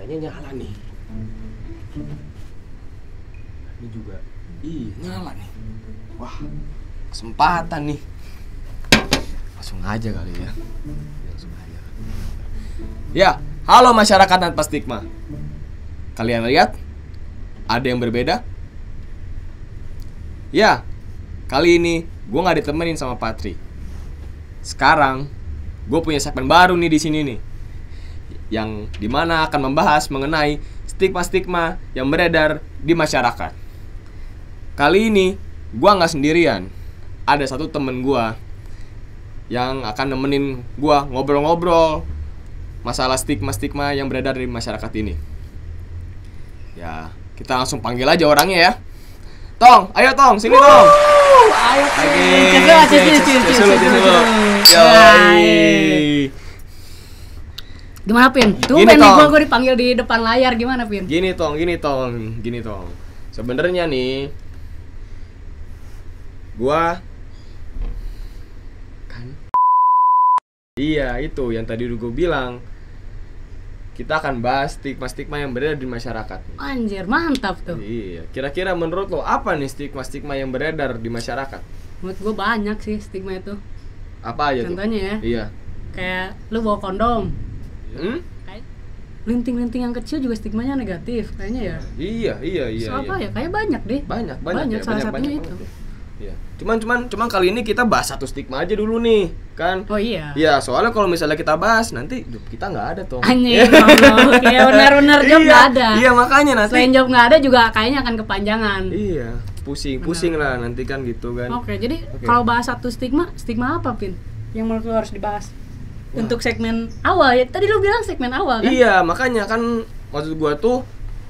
kayaknya nyala nih. Ini juga, nyala nih. Wah, kesempatan nih. Langsung aja kali ya. Langsung aja. Ya, halo masyarakat tanpa stigma. Kalian lihat? Ada yang berbeda? Ya, kali ini gue nggak ditemenin sama Patri. Sekarang gue punya segmen baru nih di sini nih, yang dimana akan membahas mengenai stigma-stigma yang beredar di masyarakat. Kali ini gue nggak sendirian, ada satu temen gue yang akan nemenin gue ngobrol-ngobrol masalah stigma-stigma yang beredar di masyarakat ini. Ya, kita langsung panggil aja orangnya ya. Tong, ayo Tong, sini Tong. Ayo, gimana Pin? Tuh nih gue dipanggil di depan layar, gimana Pin? Gini Tong. Sebenarnya nih, gua kan, iya itu yang tadi udah gue bilang. Kita akan bahas stigma-stigma yang beredar di masyarakat. Anjir, mantap tuh. Iya, kira-kira menurut lo apa nih stigma-stigma yang beredar di masyarakat? Menurut gue banyak sih stigma itu. Apa aja contohnya tuh? Ya. Iya. Kayak lu bawa kondom. Kayak linting-linting yang kecil juga stigmanya negatif kayaknya ya. Iya. So, apa ya? Kayak banyak deh. Banyak ya, salah satunya itu. Iya. Cuman kali ini kita bahas satu stigma aja dulu nih, kan? Oh iya. Iya, soalnya kalau misalnya kita bahas nanti job kita nggak ada tuh. Anjir, kayak benar-benar job nggak ada. Iya, makanya nanti. Selain job nggak ada juga kayaknya akan kepanjangan. Iya, pusing lah nanti kan gitu kan. Oke, jadi kalau bahas satu stigma apa Pin? Yang menurut lu harus dibahas? Wah. Untuk segmen awal ya. Tadi lu bilang segmen awal kan? Iya, makanya kan maksud gua tuh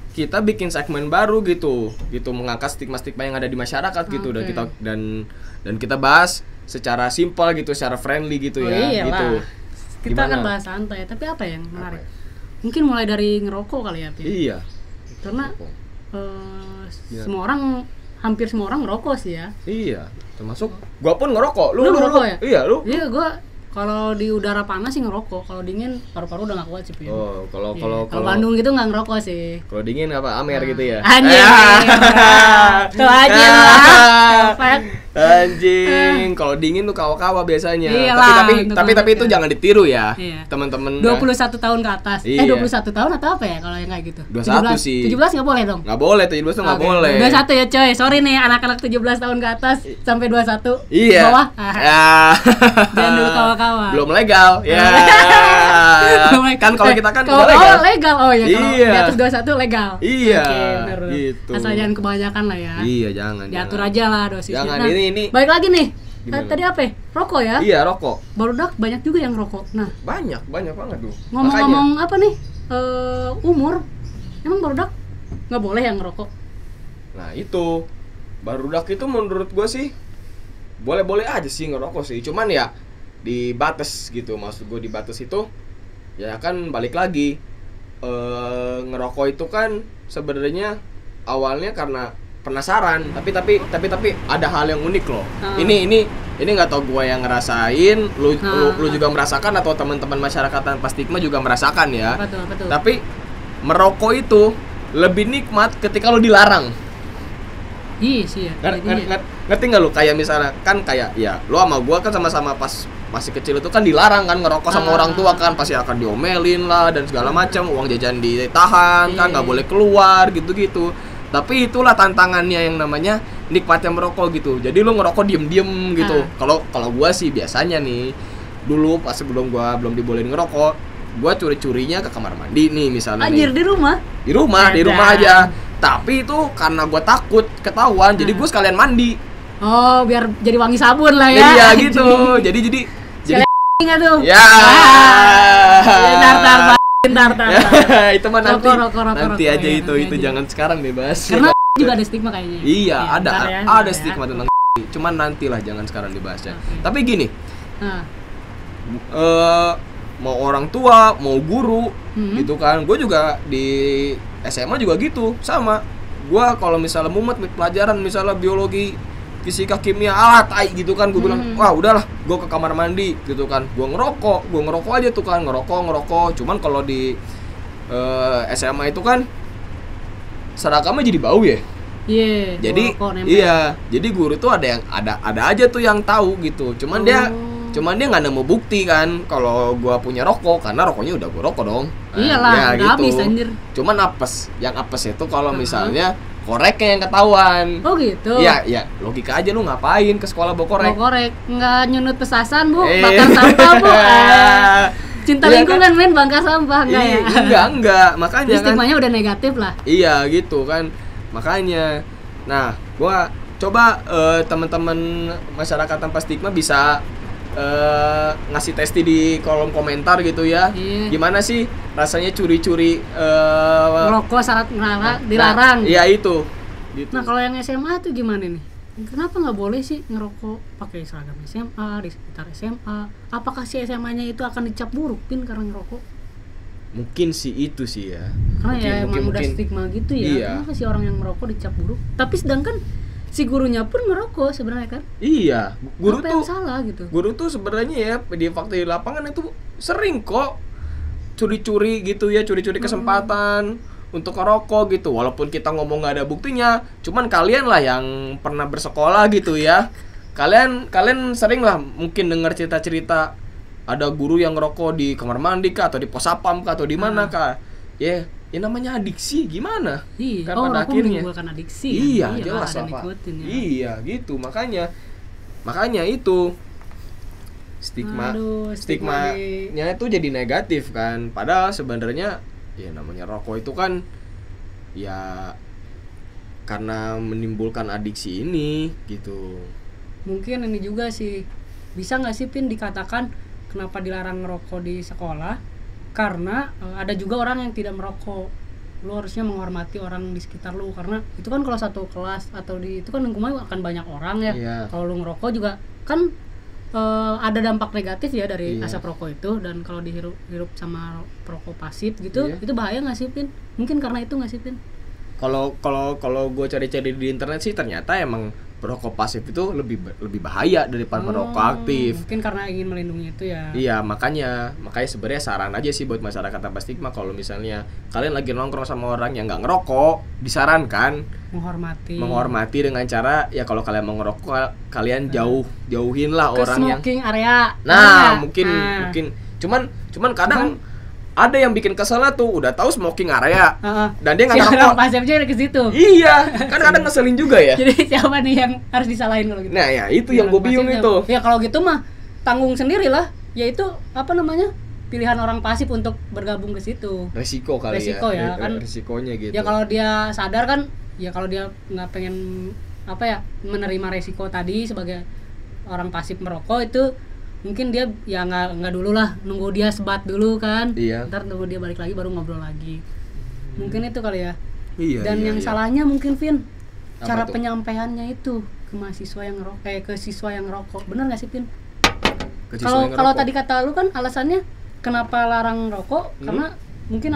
kita bikin segmen baru gitu mengangkat stigma-stigma yang ada di masyarakat gitu, dan kita bahas secara simpel gitu, secara friendly gitu ya. Gitu. Kita akan bahas santai, tapi apa yang menarik? Mungkin mulai dari ngerokok kali ya, Pin? Iya. Karena hampir semua orang ngerokok sih ya. Iya, termasuk gua pun ngerokok. Lu ngerokok ya? Iya, lu? Iya, gua kalau di udara panas sih ngerokok, kalau dingin paru-paru udah nggak kuat sih Pin. Oh, kalau Bandung gitu nggak ngerokok sih. Kalau dingin apa Amer gitu ya? Anjing. Tuh aja lah. Anjing, kalau dingin tuh kawa-kawa biasanya. Iyalah, tapi itu jangan ditiru ya. Iya. Teman-teman 21 tahun ke atas. Iya. 21 tahun atau apa ya kalau yang kayak gitu? 21 sih. 17 enggak boleh dong. Enggak boleh, 17 tuh enggak boleh. 21 ya coy. Sorry nih anak-anak 17 tahun ke atas sampai 21. Iya. Bawah. Ya. Jangan dulu kawa-kawa. Belum legal. Ya. Kan kalau kita kan udah legal. Oh, legal. Oh ya, kalau iya. di atas 21 legal. Iya. Oke, gitu. Asal jangan kebanyakan lah ya. Iya, jangan. Diatur aja lah dosisnya. Jangan, nah, ini. Balik lagi nih. Tadi apa ya? Rokok ya? Iya, rokok. Barudak banyak juga yang rokok. Nah, banyak banget tuh. Ngomong-ngomong apa nih? Umur. Emang barudak nggak boleh yang ngerokok? Nah, itu. Barudak itu menurut gue sih boleh-boleh aja sih ngerokok sih. Cuman ya dibatas gitu. Maksud gue dibatas itu ya kan balik lagi. Ngerokok itu kan sebenarnya awalnya karena penasaran, tapi ada hal yang unik loh. Ini nggak tau gue yang ngerasain, lu juga merasakan atau teman-teman masyarakat tanpa stigma juga merasakan ya. Betul. Tapi merokok itu lebih nikmat ketika lu dilarang. Iya sih ya. Ngerti nggak lu? Kayak misalnya kan kayak ya lu sama gue kan sama-sama pas masih kecil itu kan dilarang kan ngerokok sama orang tua kan, pasti akan diomelin lah dan segala macam, uang jajan ditahan kan, nggak boleh keluar gitu. Tapi itulah tantangannya yang namanya nikmatnya merokok gitu. Jadi lu ngerokok diem-diem gitu. Kalau gua sih biasanya nih dulu pas sebelum gua belum dibolehin ngerokok, gua curi-curinya ke kamar mandi nih misalnya. Anjir, nih. Di rumah aja. Tapi itu karena gua takut ketahuan, jadi gua sekalian mandi. Oh, biar jadi wangi sabun lah ya. Iya gitu. Jadi enggak tuh. Ya. Bentar. Itu mah nanti Rokok, aja ya, itu jangan sekarang dibahas. Karena juga ada stigma kayaknya. Iya, ada stigma tentang cuman nantilah, jangan sekarang dibahasnya. Tapi gini, mau orang tua, mau guru, gitu kan. Gue juga di SMA juga gitu, sama. Gue kalau misalnya mumet pelajaran misalnya biologi, fisika, kimia, gitu kan, gue bilang, wah udahlah, gue ke kamar mandi gitu kan, gue ngerokok aja tuh kan, ngerokok. Cuman kalau di SMA itu kan seragamnya jadi bau ya. Iya. Jadi rokok nempel. iya, jadi guru tuh ada aja tuh yang tahu gitu. Cuman dia nggak nemu bukti kan kalau gua punya rokok, karena rokoknya udah gua rokok dong. Iyalah, udah habis anjir. Cuman apes, yang apes itu kalau misalnya koreknya yang ketahuan. Oh gitu. Iya, logika aja lu ngapain ke sekolah bawa korek? Bawa korek, nggak nyunut petasan Bu, bakar sampah Bu. Cinta Iya lingkungan men, bakar sampah enggak ya? Enggak, makanya Jadi kan. stigmanya udah negatif lah. Iya gitu kan, makanya. Nah, gua coba teman-teman masyarakat tanpa stigma bisa ngasih testi di kolom komentar gitu ya. Iya. Gimana sih rasanya curi-curi Ngerokok syarat dilarang. Iya itu. Gitu. Nah kalau yang SMA tuh gimana nih? Kenapa nggak boleh sih ngerokok pakai seragam SMA di sekitar SMA? Apakah si SMA-nya itu akan dicap buruk Pin karena ngerokok? Mungkin sih itu sih ya. Karena ya emang udah stigma gitu ya. Iya. Kenapa sih orang yang merokok dicap buruk? Tapi sedangkan si gurunya pun ngerokok sebenarnya kan? Iya, guru apa tuh yang salah gitu? Guru tuh sebenarnya ya di fakta di lapangan itu sering kok curi-curi gitu ya, curi-curi kesempatan untuk ngerokok gitu. Walaupun kita ngomong nggak ada buktinya, cuman kalian lah yang pernah bersekolah gitu ya. Kalian sering lah mungkin dengar cerita-cerita ada guru yang ngerokok di kamar mandi kah, atau di pos sapam kah, atau di mana kah. Ya namanya adiksi gimana? Iya. Kan pada pada akhirnya menimbulkan adiksi. iya, kan? jelas ada lah, Pak. ngikutin ya. Iya, gitu. Makanya itu Aduh, stigmanya itu jadi negatif kan. Padahal sebenarnya ya namanya rokok itu kan ya karena menimbulkan adiksi ini gitu. Mungkin ini juga sih, bisa nggak sih Pin dikatakan kenapa dilarang ngerokok di sekolah? Karena ada juga orang yang tidak merokok. Lu harusnya menghormati orang di sekitar lu, karena itu kan kalau satu kelas atau di itu kan lingkungannya akan banyak orang ya. Iya. Kalau lu ngerokok juga kan ada dampak negatif ya dari Iya. asap rokok itu, dan kalau dihirup sama perokok pasif gitu, Iya. itu bahaya nggak sih Pin? Mungkin karena itu nggak sih Pin? Kalau gue cari-cari di internet sih ternyata emang perokok pasif itu lebih bahaya daripada perokok aktif. Mungkin karena ingin melindungi itu ya. Iya, makanya sebenarnya saran aja sih buat masyarakat tanpa stigma, kalau misalnya kalian lagi nongkrong sama orang yang nggak ngerokok, disarankan menghormati dengan cara ya kalau kalian mau ngerokok kalian jauhin lah ke orang yang smoking area. Nah, mungkin cuman kadang ada yang bikin keselnya tuh udah tahu smoking area dan dia nggak orang ngerokok. pasifnya ke situ. Iya, kan kadang ngeselin juga ya. Jadi siapa nih yang harus disalahin kalau gitu? Nah, ya itu yang gue bingung Pasifnya. itu. Ya kalau gitu mah tanggung sendiri lah. Yaitu apa namanya? Pilihan orang pasif untuk bergabung ke situ. Resiko kali Resiko ya, kan. Resikonya gitu. Ya kalau dia sadar kan, ya kalau dia nggak pengen menerima resiko tadi sebagai orang pasif merokok, itu mungkin dia ya nggak dulu lah, nunggu dia sebat dulu kan. Iya. Ntar nunggu dia balik lagi baru ngobrol lagi. Mungkin itu kali ya. Iya. Dan yang salahnya mungkin Vin, Apa cara tuh? penyampaiannya itu ke mahasiswa yang ke siswa yang ngerokok. Benar nggak sih Vin? Ke siswa yang Kalau ngerokok. tadi kata lu kan alasannya kenapa larang rokok, karena mungkin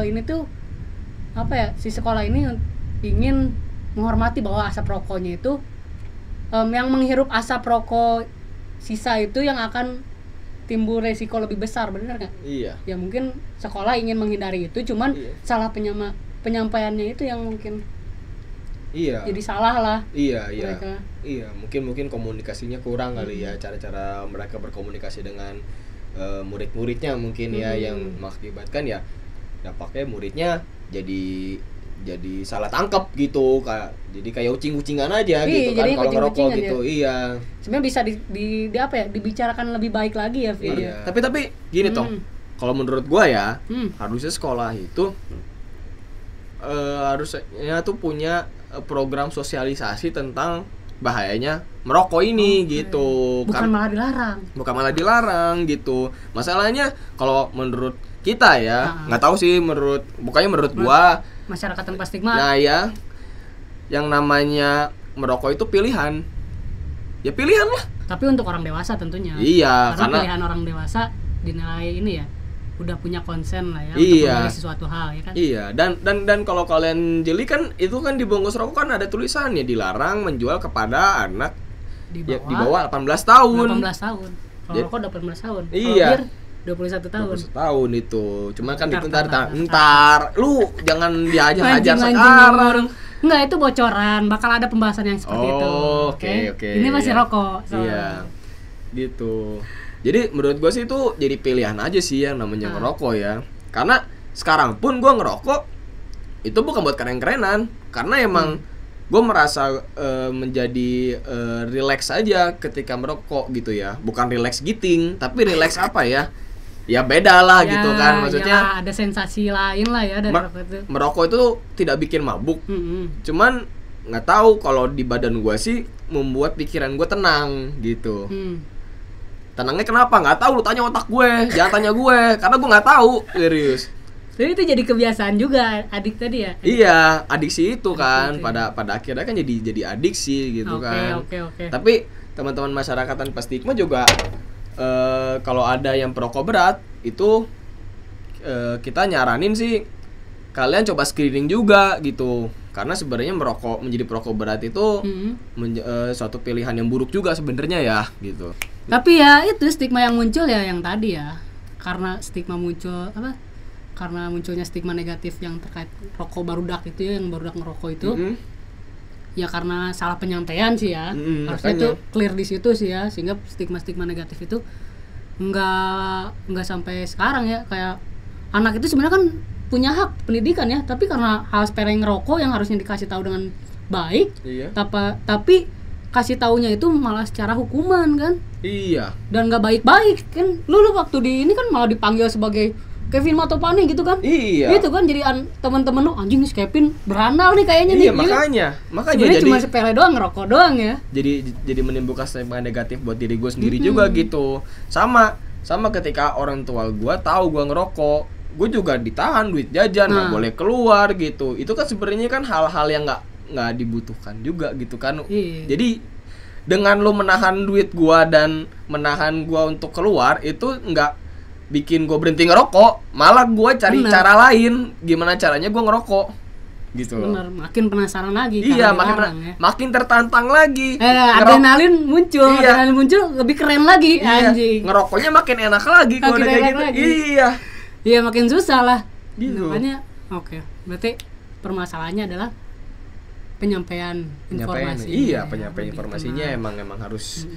ini tuh apa ya, si sekolah ini ingin menghormati bahwa asap rokoknya itu yang menghirup asap rokok sisa itu yang akan timbul resiko lebih besar, benar nggak? Iya. Ya mungkin sekolah ingin menghindari itu, cuman Iya. salah penyampaiannya itu yang mungkin Iya. jadi salah lah. Iya. mereka. Iya, mungkin komunikasinya kurang kali ya, cara-cara mereka berkomunikasi dengan murid-muridnya mungkin ya, yang mengakibatkan ya dampaknya muridnya jadi salah tangkap gitu, kayak ucing-ucingan aja gitu kan jadi kalau ngerokok kucing-kucingan gitu. ya. Iya. Sebenarnya bisa dibicarakan lebih baik lagi ya, Vin. Iya. Tapi gini toh, kalau menurut gua ya, harusnya sekolah itu harusnya tuh punya program sosialisasi tentang bahayanya merokok ini gitu. Bukan malah dilarang. Gitu. Masalahnya kalau menurut kita ya, nggak tahu sih menurut gua, Masyarakat tanpa stigma. nah ya, yang namanya merokok itu pilihan. Ya pilihan lah. Tapi untuk orang dewasa tentunya. Iya, karena pilihan orang dewasa dinilai ini ya, udah punya konsen lah ya, Iya. untuk memilih sesuatu hal ya kan. Iya, dan kalau kalian jeli kan itu kan di bungkus rokok kan ada tulisannya dilarang menjual kepada anak Di di bawah bawah 18 tahun. 18 tahun. Kalau rokok 18 tahun. Kalau Iya. bir 21 tahun. 21 tahun itu. Cuma kan itu Ntar. ntar. Lu jangan diajar-ajar Mancing-mancing sekarang. orang. Enggak, itu bocoran, bakal ada pembahasan yang seperti itu. Oke. Ini masih Iya. rokok. Iya. Gitu. Jadi menurut gua sih itu jadi pilihan aja sih yang namanya ngerokok ya. Karena sekarang pun gua ngerokok itu bukan buat keren-kerenan, karena emang gue merasa menjadi relax aja ketika merokok gitu ya. Bukan relax giting, tapi relax apa ya? Ya beda lah Ya, gitu kan, maksudnya ya, ada sensasi lain lah ya dari rokok itu. merokok itu tidak bikin mabuk. Mm-mm. Cuman nggak tahu kalau di badan gue sih membuat pikiran gue tenang gitu. Tenangnya kenapa? Nggak tahu, lu tanya otak gue, jangan tanya gue, karena gue nggak tahu, serius. Jadi itu jadi kebiasaan juga adik tadi ya. Iya, adiksi itu kan, Adiksi. pada akhirnya kan jadi adiksi gitu kan. Oke. Tapi teman-teman masyarakat tanpa stigma juga kalau ada yang perokok berat itu kita nyaranin sih kalian coba screening juga gitu. Karena sebenarnya menjadi perokok berat itu suatu pilihan yang buruk juga sebenarnya ya gitu. Tapi ya itu stigma yang muncul ya yang tadi ya. Karena stigma muncul apa? Karena munculnya stigma negatif yang terkait rokok barudak itu ya, yang barudak ngerokok itu. Ya karena salah penyampaian sih ya. Harusnya itu clear di situ sih ya, sehingga stigma-stigma negatif itu enggak sampai sekarang ya. Kayak anak itu sebenarnya kan punya hak pendidikan ya, tapi karena hal sepele ngerokok yang harusnya dikasih tahu dengan baik, Iya. tapi kasih taunya itu malah secara hukuman kan, Iya. dan nggak baik-baik kan. Lu waktu di ini kan malah dipanggil sebagai Kevin Matopane gitu kan. Iya. Gitu kan, jadi teman-teman lu anjing nih si Kevin berandal nih kayaknya nih. Iya, makanya Sebenarnya jadi cuma sepele doang, ngerokok doang ya. jadi menimbulkan stigma negatif buat diri gue sendiri juga gitu. Sama ketika orang tua gue tahu gue ngerokok, gue juga ditahan duit jajan, nggak boleh keluar gitu. Itu kan sebenarnya kan hal-hal yang nggak dibutuhkan juga gitu kan. Iya. Jadi dengan lo menahan duit gue dan menahan gue untuk keluar, itu nggak bikin gue berhenti ngerokok, malah gue cari cara lain gimana caranya gue ngerokok gitu loh. Bener, makin penasaran lagi. Iya, karena makin makin tertantang lagi. adrenalin muncul, Iya. adrenalin muncul lebih keren lagi, Iya, anjing. ngerokoknya makin enak lagi kalau Makin udah kayak enak gitu. lagi. Iya. Iya, makin susah lah. Gitu. Makanya, oke. Berarti permasalahannya adalah penyampaian informasi. Iya, penyampaian informasinya emang harus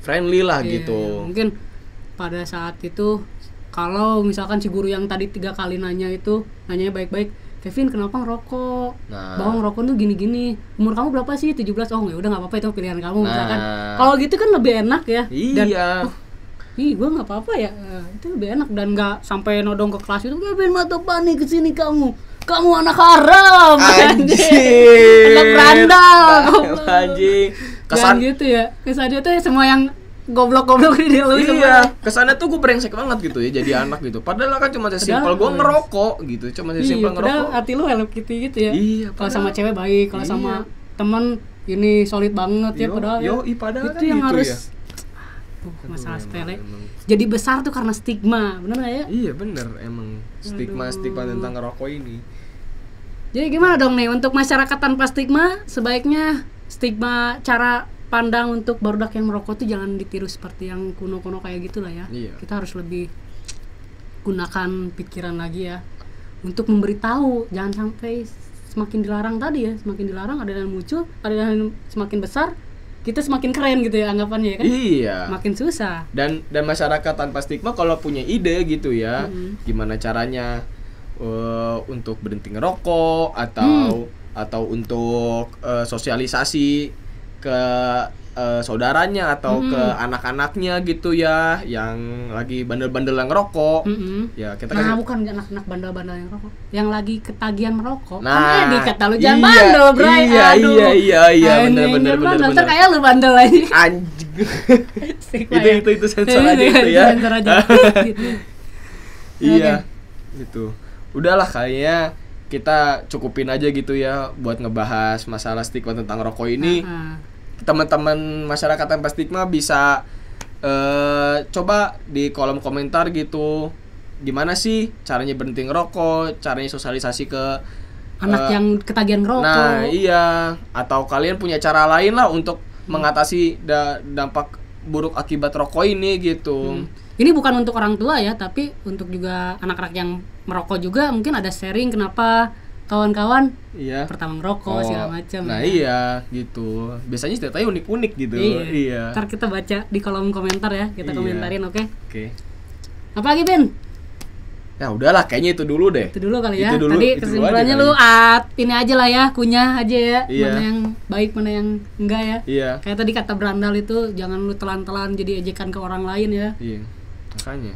friendly lah Iya, gitu. mungkin pada saat itu kalau misalkan si guru yang tadi 3 kali nanyanya baik-baik, Kevin kenapa ngerokok? Nah. Bahwa ngerokok tuh gini-gini. Umur kamu berapa sih? 17. Oh, ya udah enggak apa-apa, itu pilihan kamu misalkan. Nah. Kalau gitu kan lebih enak ya. Dan Iya. ih, gue nggak apa-apa ya. Itu lebih enak dan nggak sampai nodong ke kelas itu. Kevin Matopane kesini kamu anak haram. Anjing. Anak berandal. Anjing. Kesan gitu ya. Kesannya tuh semua yang goblok-goblok di lu semua. Iya, kesannya tuh gue brengsek banget gitu ya jadi anak gitu. Padahal kan cuma sesimpel gue ngerokok gitu, cuma sesimpel ngerokok. Padahal hati lu Hello Kitty gitu ya. Iya, Kalau sama cewek baik, kalau sama temen ini solid banget ya, padahal padahal itu kan yang gitu harus ya. masalah sepele. emang. Jadi besar tuh karena stigma, bener gak ya? Iya bener, emang stigma tentang ngerokok ini. Jadi gimana dong nih untuk masyarakat tanpa stigma, sebaiknya stigma cara pandang untuk barudak yang merokok tuh jangan ditiru seperti yang kuno-kuno kayak gitulah ya. Iya. Kita harus lebih gunakan pikiran lagi ya untuk memberitahu, jangan sampai semakin dilarang tadi ya, semakin dilarang ada yang muncul, ada yang semakin besar, kita semakin keren gitu ya anggapannya ya kan. Iya. Makin susah. Dan masyarakat tanpa stigma kalau punya ide gitu ya, gimana caranya untuk berhenti ngerokok atau untuk sosialisasi ke saudaranya atau ke anak-anaknya gitu ya yang lagi bandel-bandel yang ngerokok. Ya kita Nah, bukan anak-anak bandel-bandel yang rokok, yang lagi ketagihan merokok. Nah, kan dikata lu jangan iya, bandel, Bray. iya, Aduh. iya, Anjing, bener. Ntar kayak lu bandel aja. Anjing. Stigma ya. itu sensor aja itu ya. Sensor aja. Gitu. Iya. Gitu. Udahlah kayaknya kita cukupin aja gitu ya buat ngebahas masalah stigma tentang rokok ini. Teman-teman masyarakat tanpa stigma bisa coba di kolom komentar gitu gimana sih caranya berhenti ngerokok, caranya sosialisasi ke anak yang ketagihan ngerokok. Nah iya, atau kalian punya cara lain lah untuk mengatasi dampak buruk akibat rokok ini gitu. Ini bukan untuk orang tua ya, tapi untuk juga anak-anak yang merokok juga mungkin ada sharing kenapa kawan-kawan pertama merokok segala macam. Nah ya. iya gitu. Biasanya ceritanya unik-unik gitu. Iya. Ntar kita baca di kolom komentar ya, kita komentarin, oke? Oke. Apa lagi, Bin? Ya udahlah, kayaknya itu dulu deh. Itu dulu kali ya. Itu dulu, Tadi itu kesimpulannya dulu lu ini aja lah ya, kunyah aja ya. Iya. Mana yang baik, mana yang enggak ya. Iya. Kayak tadi kata Brandal itu, jangan lu telan-telan jadi ejekan ke orang lain ya. Iya. Makanya.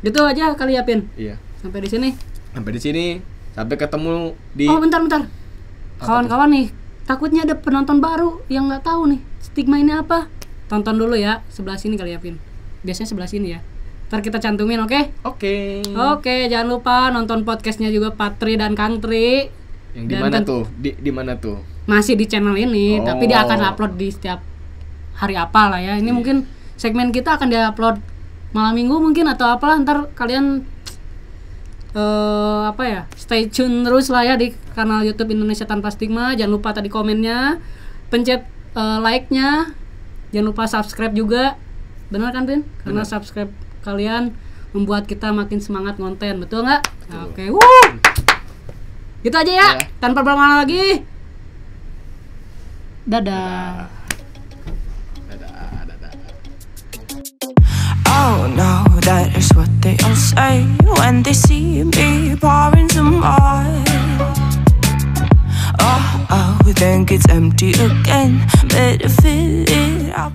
Gitu aja kali ya, Pin. Iya. Sampai di sini. Sampai ketemu di. Oh, bentar. Kawan-kawan nih, takutnya ada penonton baru yang nggak tahu nih stigma ini apa. Tonton dulu ya, sebelah sini kali ya, Pin. Biasanya sebelah sini ya. Ntar kita cantumin, oke? Oke. Oke, jangan lupa nonton podcastnya juga Patri dan Kang Tri. Yang di mana tuh? Di mana tuh? Masih di channel ini, tapi dia akan upload di setiap hari apa lah ya. Ini mungkin segmen kita akan diupload malam minggu mungkin atau apalah. Ntar kalian stay tune terus lah ya di kanal YouTube Indonesia Tanpa Stigma. Jangan lupa tadi komennya, pencet like-nya, jangan lupa subscribe juga. Benar kan, Pin? Karena subscribe kalian membuat kita makin semangat ngonten, betul nggak? Oke, gitu aja ya. Tanpa berlama lagi. Dadah. Oh no, that is what they all say when they see me pouring some wine. Oh, then gets empty again. Better fill it up.